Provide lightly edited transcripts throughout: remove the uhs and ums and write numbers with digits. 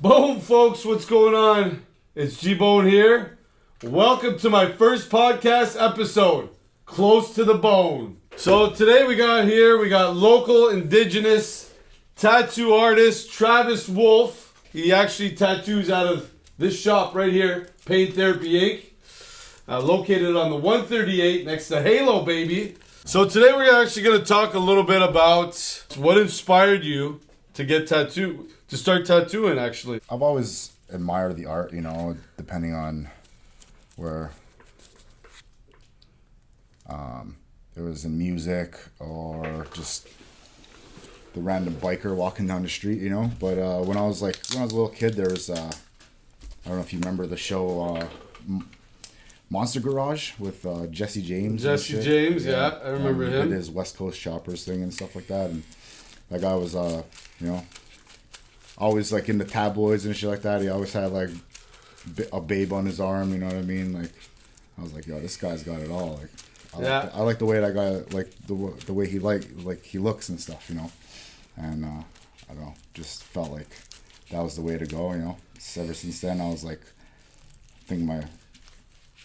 Boom, folks, what's going on? It's G-Bone here. Welcome to my first podcast episode, Close to the Bone. So today we got local indigenous tattoo artist Travis Wolf. He actually tattoos out of this shop right here, Pain Therapy Inc. Located on the 138 next to Halo, baby. So today we're actually going to talk a little bit about what inspired you to start tattooing, actually. I've always admired the art, depending on where it was in music or just the random biker walking down the street, But when I was a little kid, there was, I don't know if you remember the show Monster Garage with Jesse James. Jesse James, yeah, I remember him. He did his West Coast Choppers thing and stuff like that. And that guy was, always like in the tabloids and shit like that. He always had like a babe on his arm, you know what I mean? Like, I was like, yo, this guy's got it all. Like, I like the way that guy, like the way he he looks and stuff, And I don't know, just felt like that was the way to go, Ever since then, I was like, I think my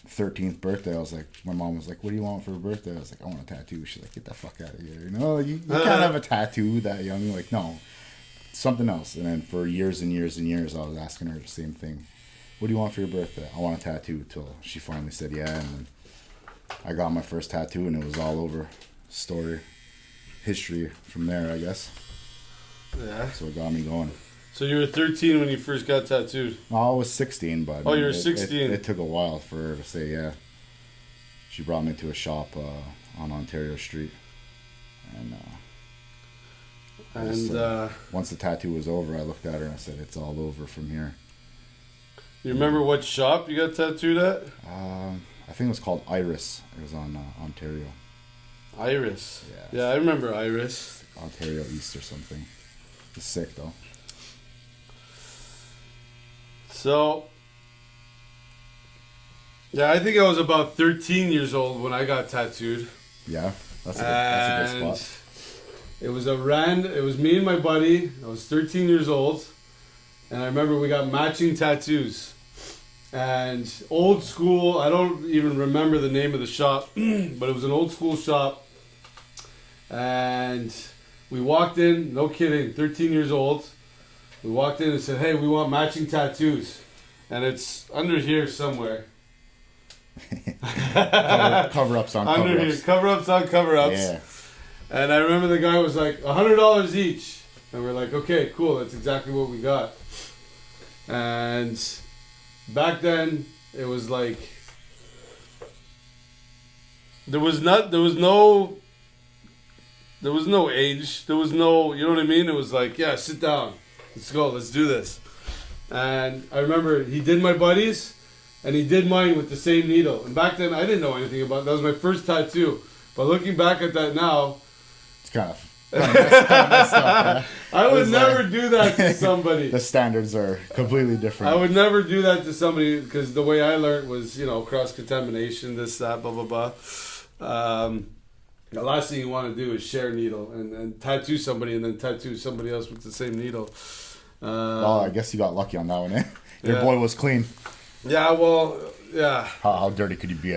13th birthday, I was like, my mom was like, what do you want for a birthday? I was like, I want a tattoo. She's like, get the fuck out of here. You can't have a tattoo that young. Like, no, something else. And then for years and years and years, I was asking her the same thing. What do you want for your birthday? I want a tattoo, till she finally said yeah. And then I got my first tattoo, and it was all over history from there, I guess. Yeah. So it got me going. So you were 13 when you first got tattooed? No, I was 16, but you were 16. It took a while for her to say yeah. She brought me to a shop on Ontario Street, and once the tattoo was over, I looked at her and I said, "It's all over from here." You remember what shop you got tattooed at? I think it was called Iris. It was on Ontario. Iris. Yeah, I remember Iris. Ontario East or something. It's sick though. So, yeah, I think I was about 13 years old when I got tattooed. Yeah, that's a good spot. It was me and my buddy. I was 13 years old, and I remember we got matching tattoos. And old school, I don't even remember the name of the shop, but it was an old school shop. And we walked in, no kidding, 13 years old. We walked in and said, hey, we want matching tattoos. And it's under here somewhere. Cover-ups on under cover-ups. Here, cover-ups on cover-ups. Yeah. And I remember the guy was like, $100 each. And we're like, okay, cool, that's exactly what we got. And back then, it was like, there was no age. There was no, you know what I mean? It was like, yeah, sit down. Let's go. Let's do this. And I remember he did my buddies, and he did mine with the same needle. And back then, I didn't know anything about it. That was my first tattoo. But looking back at that now, it's kind of messed up. I would never do that to somebody. The standards are completely different. I would never do that to somebody because the way I learned was, cross-contamination, this, that, blah, blah, blah. The last thing you want to do is share a needle and tattoo somebody and then tattoo somebody else with the same needle. Well, I guess you got lucky on that one, eh? Your boy was clean. Yeah, well, yeah. How dirty could you be?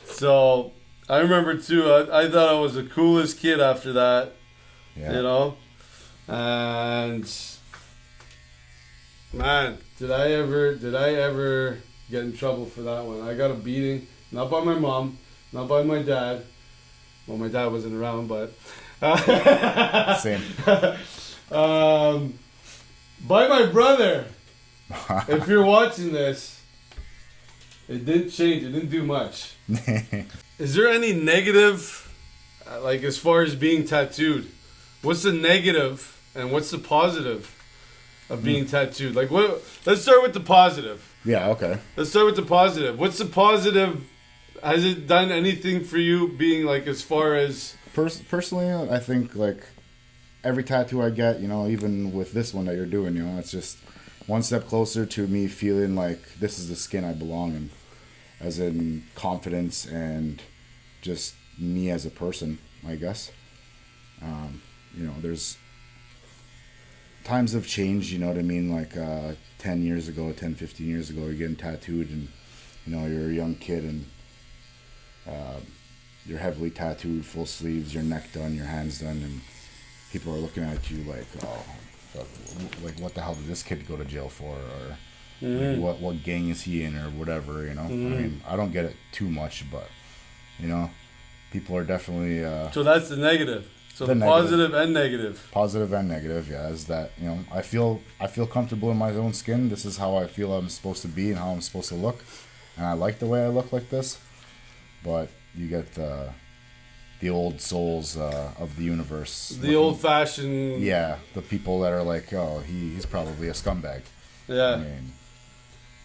So, I remember too, I thought I was the coolest kid after that, And, man, did I ever get in trouble for that one? I got a beating. Not by my mom, not by my dad. Well, my dad wasn't around, but... Same. By my brother. If you're watching this, it didn't change. It didn't do much. Is there any negative, like as far as being tattooed? What's the negative and what's the positive of being tattooed? Like, what? Let's start with the positive. Yeah, okay. Let's start with the positive. What's the positive? Has it done anything for you being like as far as... Personally, I think like every tattoo I get, even with this one that you're doing, it's just one step closer to me feeling like this is the skin I belong in. As in confidence and just me as a person, I guess. There's times have changed, you know what I mean? Like 10 years ago, 10, 15 years ago, you're getting tattooed and, you know, you're a young kid and you're heavily tattooed, full sleeves, your neck done, your hands done, and people are looking at you like, oh, like what the hell did this kid go to jail for? Or like, what gang is he in or whatever, you know? I mean, I don't get it too much, but, you know, people are definitely... so that's the negative. So the positive and negative. Positive and negative, yeah, is that, you know, I feel comfortable in my own skin. This is how I feel I'm supposed to be and how I'm supposed to look. And I like the way I look like this. But you get the old souls of the universe. The old-fashioned... Yeah, the people that are like, oh, he's probably a scumbag. Yeah. I mean...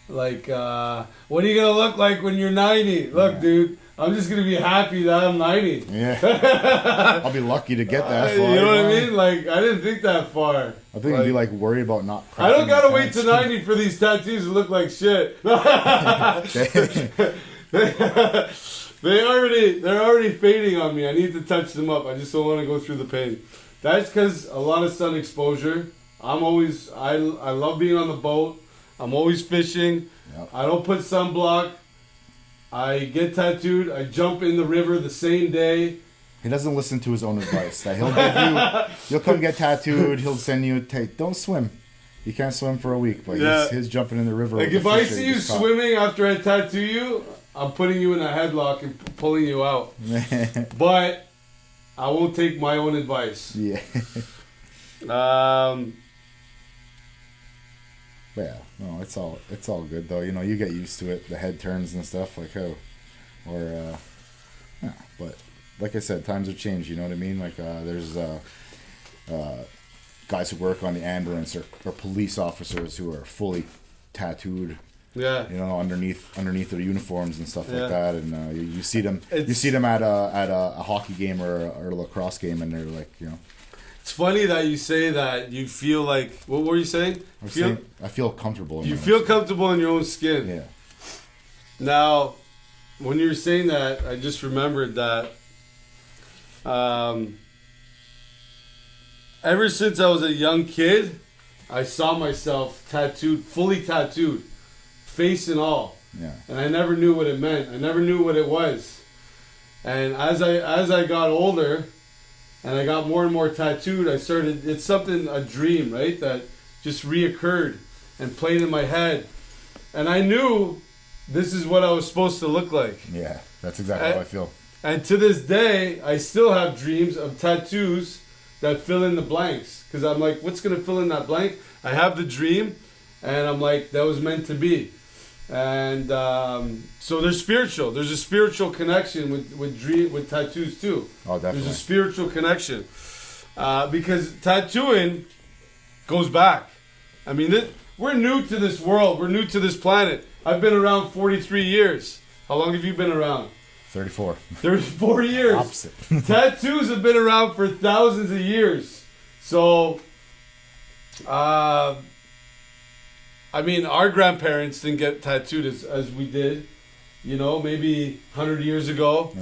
Like, what are you going to look like when you're 90? Look, dude, I'm just going to be happy that I'm 90. Yeah. I'll be lucky to get that far. You know what I mean? Like, I didn't think that far. I think I'd be like worried about not I don't got to wait to 90 for these tattoos to look like shit. They're already fading on me. I need to touch them up. I just don't want to go through the pain. That's because a lot of sun exposure. I love being on the boat. I'm always fishing. Yep. I don't put sunblock. I get tattooed. I jump in the river the same day. He doesn't listen to his own advice. That he'll come get tattooed. He'll send you don't swim. You can't swim for a week, but he's jumping in the river. Like if I see you swimming after I tattoo you, I'm putting you in a headlock and pulling you out. But I won't take my own advice. Yeah. But yeah, no, it's all good though. You know, you get used to it. The head turns and stuff like but like I said, times have changed. You know what I mean? Like there's guys who work on the ambulance or police officers who are fully tattooed. Yeah. You know, underneath their uniforms and stuff like that, and you see them. You see them at a hockey game or a lacrosse game, and they're like, you know. It's funny that you say that. You feel like, what were you saying? I feel comfortable. You feel comfortable in your own skin. Yeah. Now, when you were saying that, I just remembered that ever since I was a young kid, I saw myself tattooed, fully tattooed, face and all. Yeah. And I never knew what it meant. I never knew what it was. And as I got older, and I got more and more tattooed, it's a dream, right? That just reoccurred and played in my head. And I knew this is what I was supposed to look like. Yeah, that's exactly how I feel. And to this day, I still have dreams of tattoos that fill in the blanks. Because I'm like, what's going to fill in that blank? I have the dream, and I'm like, that was meant to be. And so they're spiritual. There's a spiritual connection with tattoos too. Oh, definitely. There's a spiritual connection because tattooing goes back. I mean, we're new to this world. We're new to this planet. I've been around 43 years. How long have you been around? 34. 34 years. Opposite. Tattoos have been around for thousands of years. So, I mean, our grandparents didn't get tattooed as we did, you know, maybe 100 years ago,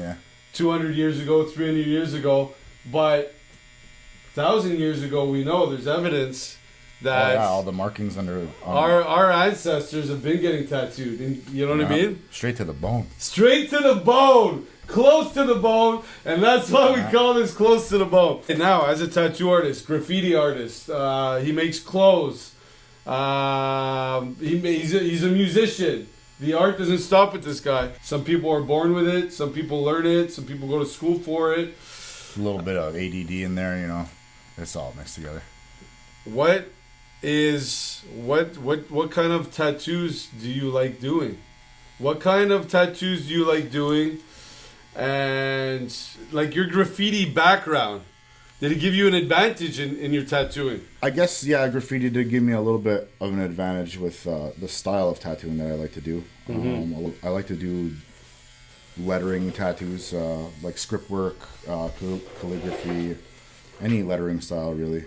200 years ago, 300 years ago. But 1,000 years ago, we know there's evidence that all the markings under our ancestors have been getting tattooed. And you know what I mean? Straight to the bone. Straight to the bone. Close to the bone. And that's why we call this close to the bone. And now, as a tattoo artist, graffiti artist, he makes clothes. He's a musician. The art doesn't stop with this guy. Some people are born with it. Some people learn it. Some people go to school for it. A little bit of ADD in there, you know. It's all mixed together. What kind of tattoos do you like doing? What kind of tattoos do you like doing? And like your graffiti background. Did it give you an advantage in your tattooing? I guess, graffiti did give me a little bit of an advantage with the style of tattooing that I like to do. Mm-hmm. I like to do lettering tattoos, like script work, calligraphy, any lettering style, really.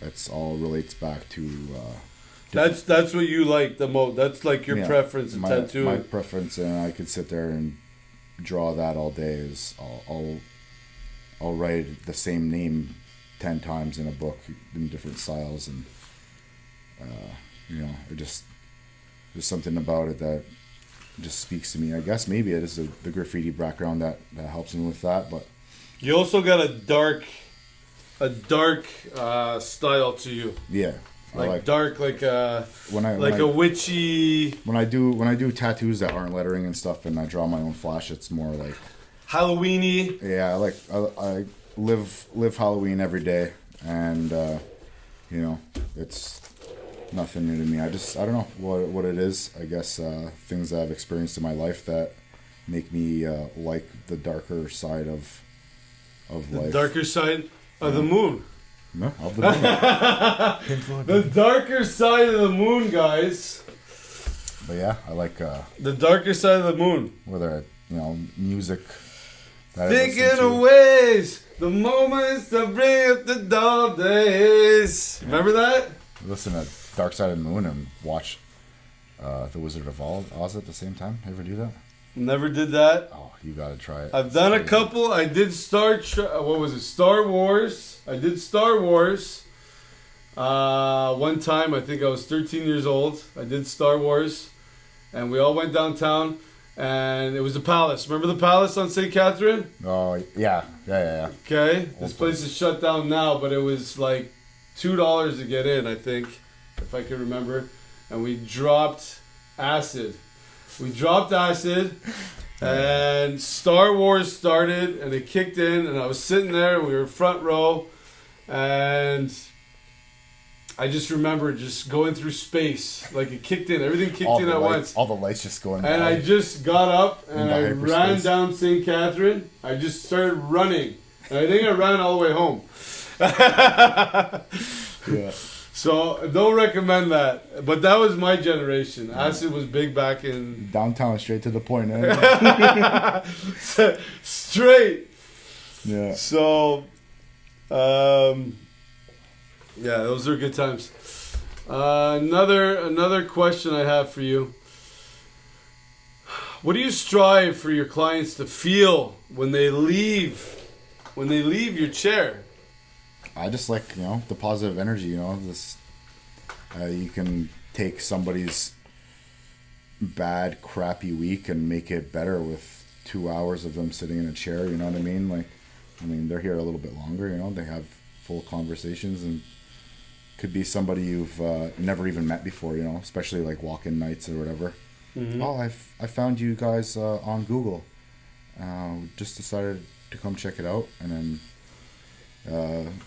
It's all relates back to... that's what you like the most. That's like your preference in tattooing. My preference, and I could sit there and draw that all day, is I'll write the same name 10 times in a book in different styles, and it just there's something about it that just speaks to me. I guess maybe it is the graffiti background that helps me with that, but you also got a dark style to you. Yeah. Like dark, like a witchy. When I do tattoos that aren't lettering and stuff, and I draw my own flash, it's more like Halloween-y. Yeah, I live Halloween every day, and it's nothing new to me. I don't know what it is. I guess things that I've experienced in my life that make me like the darker side of life. The darker side of the moon. No, of the moon. The darker side of the moon, guys. But yeah, I like the darker side of the moon. Whether music. Thinking of ways, the moments that bring up the dull days. Remember that? Listen to Dark Side of the Moon and watch The Wizard of Oz at the same time. Ever do that? Never did that. Oh, you gotta try it. I've done a couple. I did Star Wars. I did Star Wars. One time, I think I was 13 years old. I did Star Wars, and we all went downtown, and it was the Palace. Remember the Palace on St. Catherine? Oh yeah. Okay, this place is shut down now, but it was like $2 to get in, I think, if I can remember. And we dropped acid. And Star Wars started, and it kicked in, and I was sitting there, and we were front row, and I just remember just going through space, like it kicked in, everything kicked in at once. All the lights just going. And I just got up, and I ran down St. Catherine. I just started running, and I think I ran all the way home. Yeah. So, don't recommend that. But that was my generation. Acid was big back in... Downtown, straight to the point, eh? Straight. Yeah. So, those are good times. Another question I have for you. What do you strive for your clients to feel when they leave your chair? I just like, the positive energy, this, you can take somebody's bad, crappy week and make it better with 2 hours of them sitting in a chair, you know what I mean? Like, they're here a little bit longer, they have full conversations, and could be somebody you've never even met before, especially like walk-in nights or whatever. Mm-hmm. Oh, I found you guys on Google. Just decided to come check it out, and then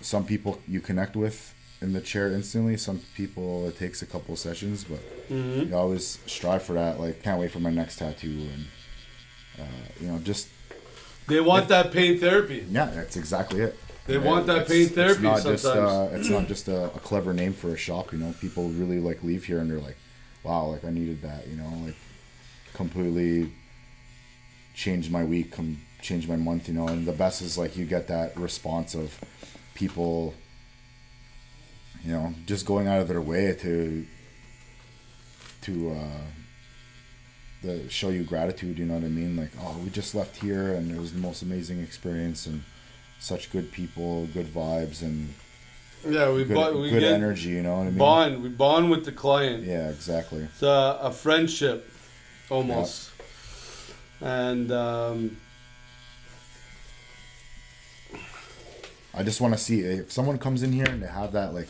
some people you connect with in the chair instantly. Some people it takes a couple of sessions, but you always strive for that. Like, can't wait for my next tattoo, and just they want that pain therapy. Yeah, that's exactly it. They want that pain therapy. It's not just a clever name for a shop. People really like leave here and they're like, wow, like I needed that. Like completely changed my week. Change my month, and the best is like you get that response of people, just going out of their way to show you gratitude, you know what I mean? Like, oh, we just left here and it was the most amazing experience and such good people, good vibes, and we good energy, you know what I mean? We bond with the client. Yeah, exactly. It's a friendship, almost. Yeah. And I just want to see if someone comes in here and they have that, like,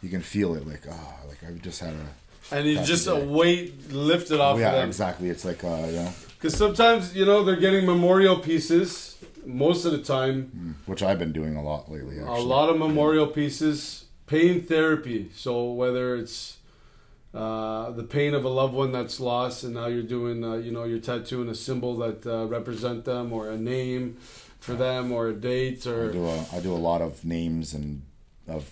you can feel it, like, like I've just had and you just a weight lifted off of them. Yeah, exactly. It's like, because sometimes, they're getting memorial pieces most of the time. Which I've been doing a lot lately, actually. A lot of memorial pieces. Pain therapy. So whether it's the pain of a loved one that's lost, and now you're doing, you're tattooing a symbol that represent them, or a name for them, or a date, or I do a lot of names and of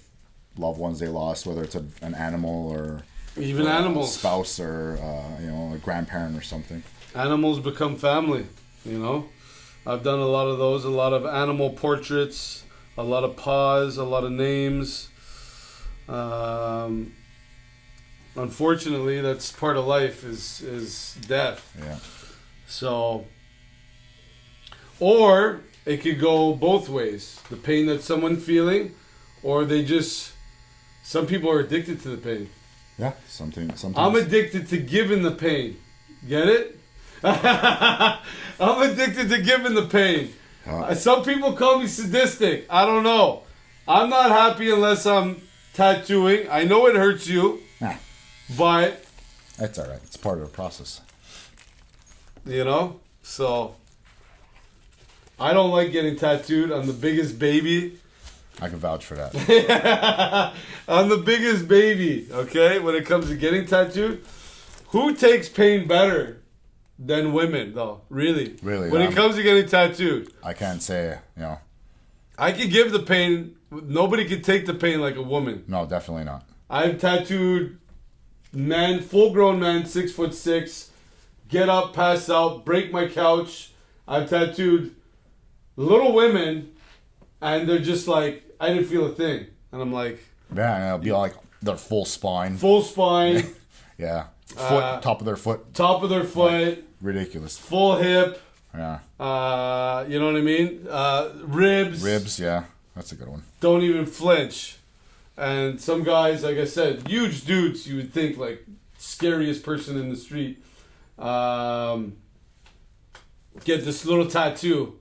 loved ones they lost, whether it's an animal or even animals, a spouse, or a grandparent or something. Animals become family. I've done a lot of those, a lot of animal portraits, a lot of paws, a lot of names. Unfortunately, that's part of life is death. Yeah. So, or it could go both ways. The pain that someone's feeling, or they just. Some people are addicted to the pain. Yeah, sometimes. I'm addicted to giving the pain. Get it? I'm addicted to giving the pain. Some people call me sadistic. I don't know. I'm not happy unless I'm tattooing. I know it hurts you, but that's all right. It's part of the process. You know? So, I don't like getting tattooed. I'm the biggest baby. I can vouch for that. I'm the biggest baby, okay? When it comes to getting tattooed. Who takes pain better than women, though? Really? When it comes to getting tattooed. I can't say, I can give the pain. Nobody can take the pain like a woman. No, definitely not. I've tattooed full-grown men, 6'6", get up, pass out, break my couch. I've tattooed little women, and they're just like, I didn't feel a thing. And I'm like... Yeah, and it'll be like their full spine. Full spine. Yeah. Top of their foot. Top of their foot. Like, ridiculous. Full hip. Yeah. You know what I mean? Ribs. Ribs, yeah. That's a good one. Don't even flinch. And some guys, like I said, huge dudes, you would think like scariest person in the street, get this little tattoo,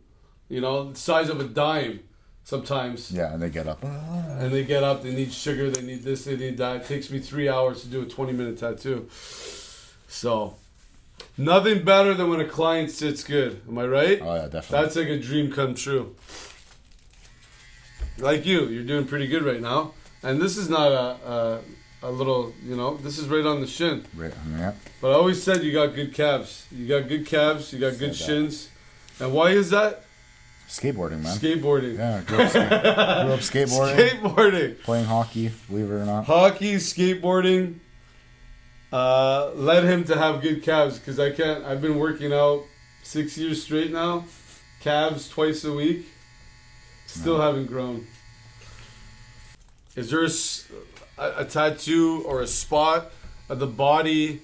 the size of a dime sometimes. Yeah, and they get up. And they get up, they need sugar, they need this, they need that. It takes me 3 hours to do a 20-minute tattoo. So, nothing better than when a client sits good. Am I right? Oh, yeah, definitely. That's like a dream come true. Like you're doing pretty good right now. And this is not a little, this is right on the shin. Right, yeah. But I always said you got good calves. You got good calves, you got good shins. And why is that? Skateboarding, man. Skateboarding. Yeah, grew up skateboarding. Skateboarding. Playing hockey, believe it or not. Hockey, skateboarding, led him to have good calves because I've been working out 6 years straight now. Calves twice a week. Still haven't grown. Is there a tattoo or a spot of the body?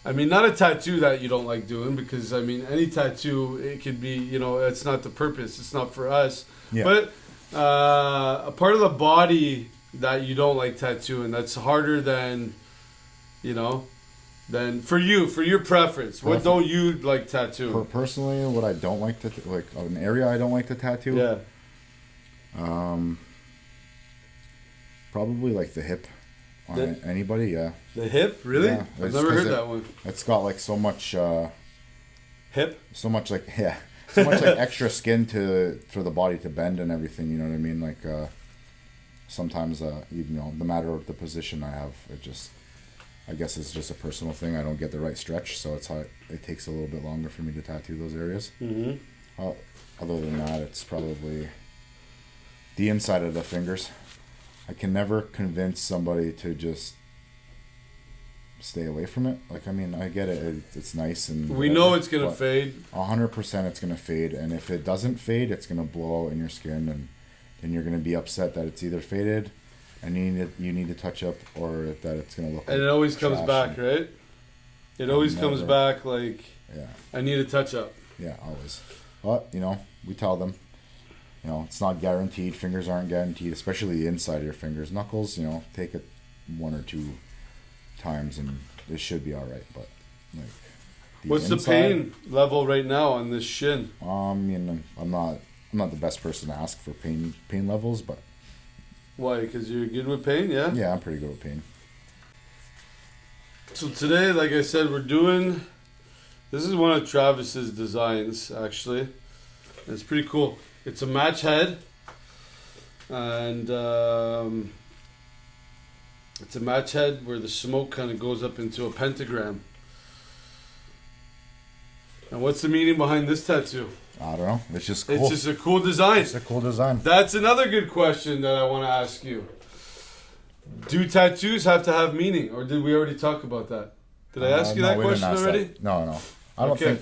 I mean, not a tattoo that you don't like doing because, any tattoo, it could be, it's not the purpose. It's not for us. Yeah. But a part of the body that you don't like tattooing, that's harder than, than for you, for your preference. What don't you like tattooing? Personally, what I don't like to, an area I don't like to tattoo. Yeah. Probably like the hip on anybody, yeah. The hip? Really? Yeah, I've never heard that one. It's got like so much hip? So much like extra skin for the body to bend and everything, you know what I mean? Like sometimes the matter of the position I have, I guess it's just a personal thing. I don't get the right stretch, so it takes a little bit longer for me to tattoo those areas. Mm-hmm. Other than that, it's probably the inside of the fingers. I can never convince somebody to just stay away from it. I get it. It's nice and we know it's gonna fade. 100% it's gonna fade, and if it doesn't fade, it's gonna blow out in your skin, and then you're gonna be upset that it's either faded, and you need to touch up, or that it's gonna look. And it always comes back, right? It always comes back like, yeah, I need a touch up. Yeah, always. But we tell them. It's not guaranteed. Fingers aren't guaranteed, especially the inside of your fingers. Knuckles, take it 1 or 2 times and it should be all right. But what's the pain level right now on this shin? I'm not the best person to ask for pain levels, but why? Because you're good with pain, yeah? Yeah, I'm pretty good with pain. So today, like I said, this is one of Travis's designs, actually. It's pretty cool. It's a match head, and it's a match head where the smoke kind of goes up into a pentagram. And what's the meaning behind this tattoo? I don't know. It's just cool. It's just a cool design. It's a cool design. That's another good question that I want to ask you. Do tattoos have to have meaning, or did we already talk about that? Did I ask you that question already? That. No. I don't think.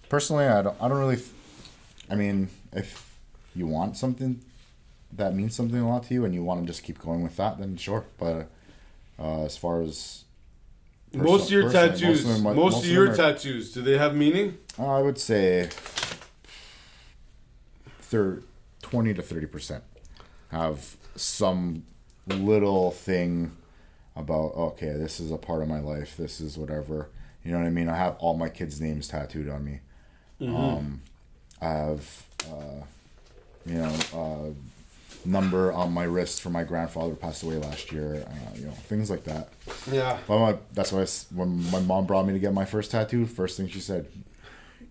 Personally, I don't really. If you want something that means something a lot to you and you want to just keep going with that, then sure. But as far as most of your tattoos, do they have meaning? I would say 20 to 30%. have some little thing about, okay, this is a part of my life. This is whatever. You know what I mean? I have all my kids' names tattooed on me. I have, number on my wrist for my grandfather who passed away last year. Things like that. Yeah. But that's why when my mom brought me to get my first tattoo, first thing she said,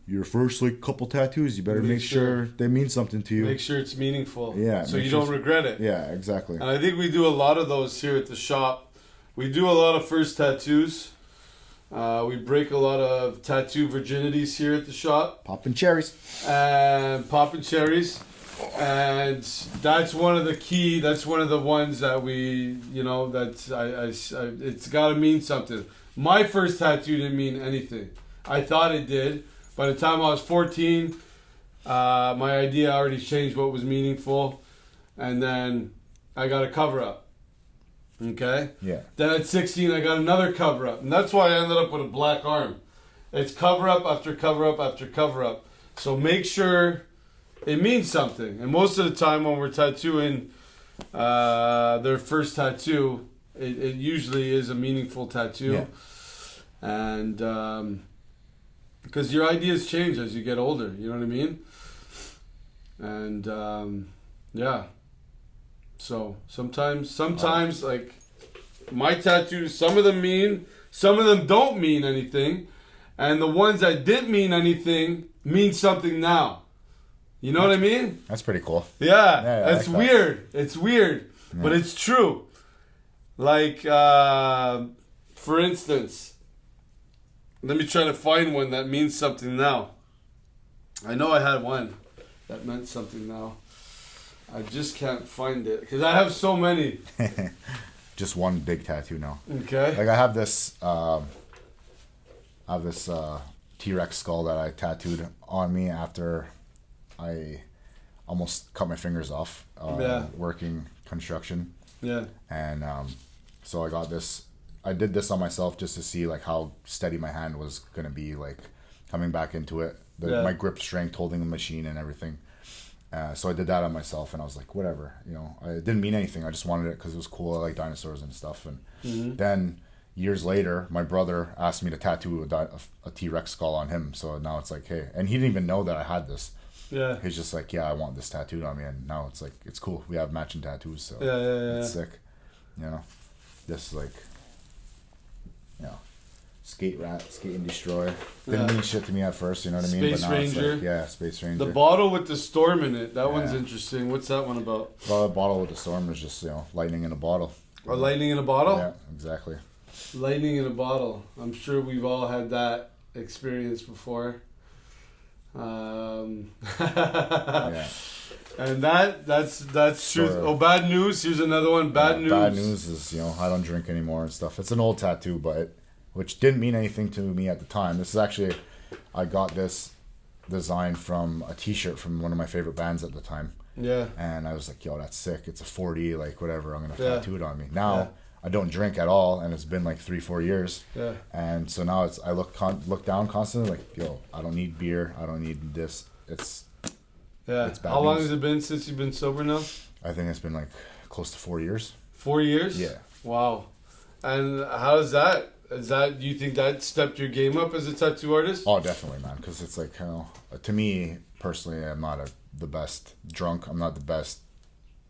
your first couple tattoos, you better make sure they mean something to you. Make sure it's meaningful. Yeah. So you don't regret it. Yeah, exactly. And I think we do a lot of those here at the shop. We do a lot of first tattoos. We break a lot of tattoo virginities here at the shop. Popping cherries. And popping cherries. And that's one of the ones that we, it's got to mean something. My first tattoo didn't mean anything. I thought it did. By the time I was 14, my idea already changed what was meaningful. And then I got a cover-up. Okay? Yeah. Then at 16, I got another cover-up. And that's why I ended up with a black arm. It's cover-up after cover-up after cover-up. So make sure it means something. And most of the time when we're tattooing their first tattoo, it usually is a meaningful tattoo. Yeah. And because your ideas change as you get older, you know what I mean? And yeah. So sometimes like my tattoos, some of them mean, some of them don't mean anything. And the ones that didn't mean anything mean something now. You know what I mean? That's pretty cool. Yeah, it's like weird. It's weird, but it's true. Like, for instance, let me try to find one that means something now. I know I had one that meant something now. I just can't find it because I have so many. Just one big tattoo now. Okay. Like I have this T-Rex skull that I tattooed on me after I almost cut my fingers off working construction. Yeah. And so I got this. I did this on myself just to see like how steady my hand was gonna be like coming back into it. My grip strength, holding the machine and everything. So I did that on myself, and I was like, whatever, it didn't mean anything. I just wanted it because it was cool. I like dinosaurs and stuff. And then years later, my brother asked me to tattoo a T-Rex skull on him. So now it's like, hey, and he didn't even know that I had this. Yeah. He's just like, yeah, I want this tattooed on me, and now it's like, it's cool. We have matching tattoos, so it's sick. Just like, skate and destroy. Didn't mean shit to me at first, you know what I mean? Space But now Ranger. it's like, Space Ranger. The bottle with the storm in it. That one's interesting. What's that one about? Well, the bottle with the storm is just, lightning in a bottle. A lightning in a bottle? Yeah, exactly. Lightning in a bottle. I'm sure we've all had that experience before. Yeah. And that's true. Oh, bad news. Here's another one. Bad news. Bad news is, I don't drink anymore and stuff. It's an old tattoo, which didn't mean anything to me at the time. This is actually, I got this design from a t-shirt from one of my favorite bands at the time. Yeah. And I was like, yo, that's sick. It's a 40, like whatever. I'm going to tattoo it on me. Now, I don't drink at all, and it's been like 3-4 years. Yeah. And so now I look down constantly like, yo, I don't need beer. I don't need this. It's bad How long news. has it been since you've been sober now? I think it's been like close to 4 years. 4 years? Yeah. Wow. And how is that? Do you think that stepped your game up as a tattoo artist? Oh, definitely, man. Because it's like, to me personally, I'm not the best drunk. I'm not the best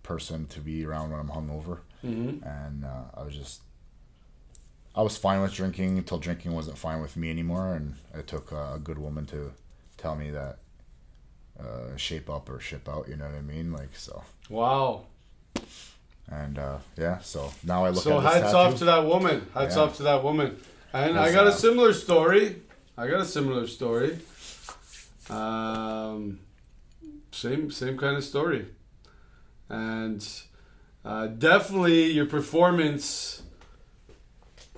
person to be around when I'm hungover. Mm-hmm. And I was fine with drinking until drinking wasn't fine with me anymore. And it took a good woman to tell me that shape up or ship out. You know what I mean? Like, so. Wow. And so now I look at this So hats tattoo. off to that woman. Hats off to that woman. And I got a similar story. Same kind of story. And definitely your performance,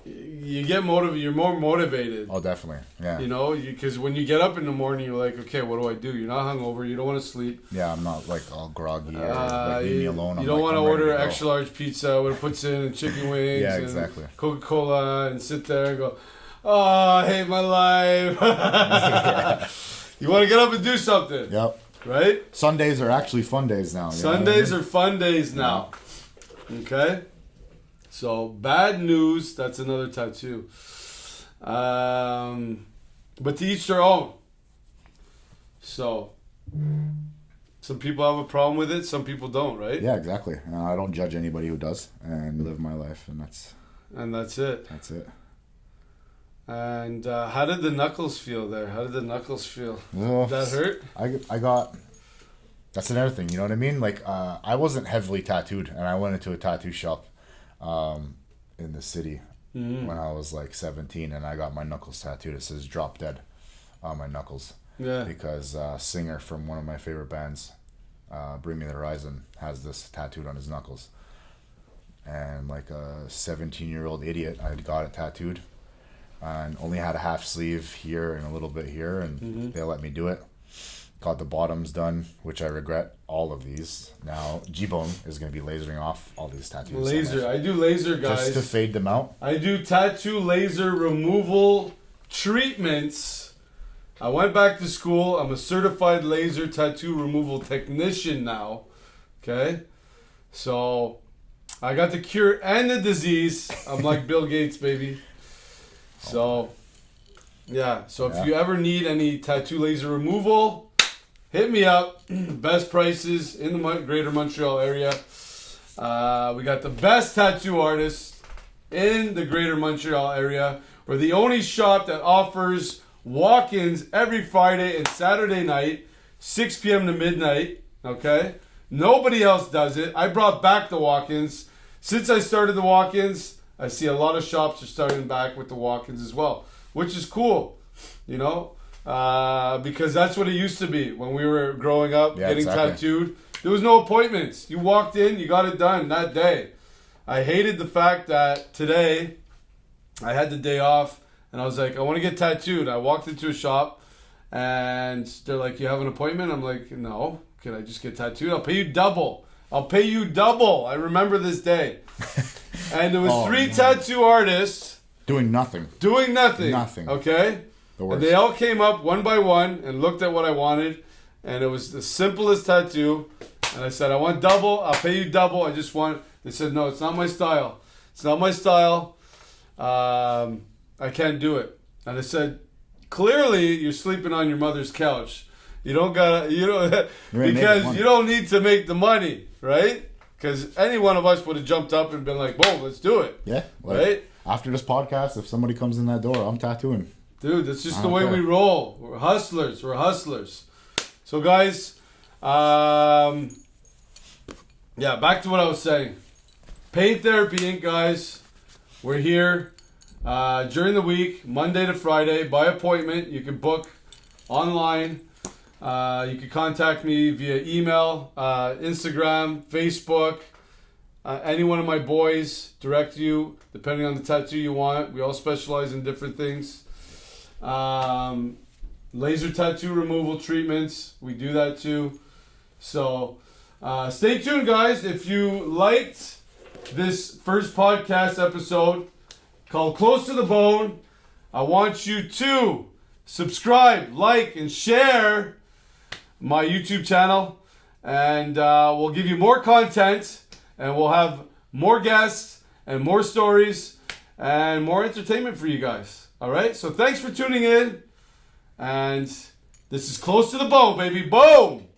you get motivated. You're more motivated. Oh, definitely. Yeah. Because when you get up in the morning, you're like, okay, what do I do? You're not hungover. You don't want to sleep. Yeah, I'm not like all groggy or like leave me alone. You don't want to order extra large pizza with puts in and chicken wings exactly. and Coca-Cola and sit there and go, oh, I hate my life. You want to get up and do something. Yep. right? Sundays are actually fun days now. Sundays are fun days now. Okay? So, bad news. That's another tattoo. But to each their own. So, some people have a problem with it. Some people don't, right? Yeah, exactly. I don't judge anybody who does, and live my life, and that's it. That's it. And how did the knuckles feel there? How did the knuckles feel? Did that hurt? I got... That's another thing, you know what I mean? Like, I wasn't heavily tattooed, and I went into a tattoo shop in the city when I was like 17, and I got my knuckles tattooed. It says "Drop Dead" on my knuckles. Yeah. Because a singer from one of my favorite bands, Bring Me the Horizon, has this tattooed on his knuckles. And like a 17-year-old idiot, I got it tattooed, and only had a half sleeve here and a little bit here, and they let me do it. Got the bottoms done, which I regret all of these. Now, G-Bone is going to be lasering off all these tattoos. Laser. I do laser, guys. Just to fade them out? I do tattoo laser removal treatments. I went back to school. I'm a certified laser tattoo removal technician now. Okay? So, I got the cure and the disease. I'm like Bill Gates, baby. So, yeah. So, if you ever need any tattoo laser removal... hit me up. Best prices in the greater Montreal area. We got the best tattoo artists in the greater Montreal area. We're the only shop that offers walk-ins every Friday and Saturday night, 6 p.m. to midnight. Okay? Nobody else does it. I brought back the walk-ins. Since I started the walk-ins, I see a lot of shops are starting back with the walk-ins as well, which is cool. You know? Because that's what it used to be when we were growing up, getting tattooed. There was no appointments. You walked in, you got it done that day. I hated the fact that today I had the day off and I was like, I want to get tattooed. I walked into a shop and they're like, you have an appointment? I'm like, no. Can I just get tattooed? I'll pay you double. I remember this day. And there was three tattoo artists. Doing nothing. Nothing. Okay? And they all came up one by one and looked at what I wanted. And it was the simplest tattoo. And I said, I want double. I'll pay you double. I just want... They said, no, it's not my style. It's not my style. I can't do it. And I said, clearly you're sleeping on your mother's couch. You don't gotta... because you don't need to make the money, right? Because any one of us would have jumped up and been like, whoa, let's do it. Yeah. Right? After this podcast, if somebody comes in that door, I'm tattooing. Dude, that's just the way we roll. We're hustlers. So, guys, back to what I was saying. Pain Therapy Inc., guys. We're here during the week, Monday to Friday, by appointment. You can book online. You can contact me via email, Instagram, Facebook. Any one of my boys direct you, depending on the tattoo you want. We all specialize in different things. Laser tattoo removal treatments, we do that too. So stay tuned, guys. If you liked this first podcast episode called Close to the Bone, I want you to subscribe, like, and share my YouTube channel, and we'll give you more content, and we'll have more guests and more stories and more entertainment for you guys. All right, so thanks for tuning in, and this is Close to the Bone, baby. Boom!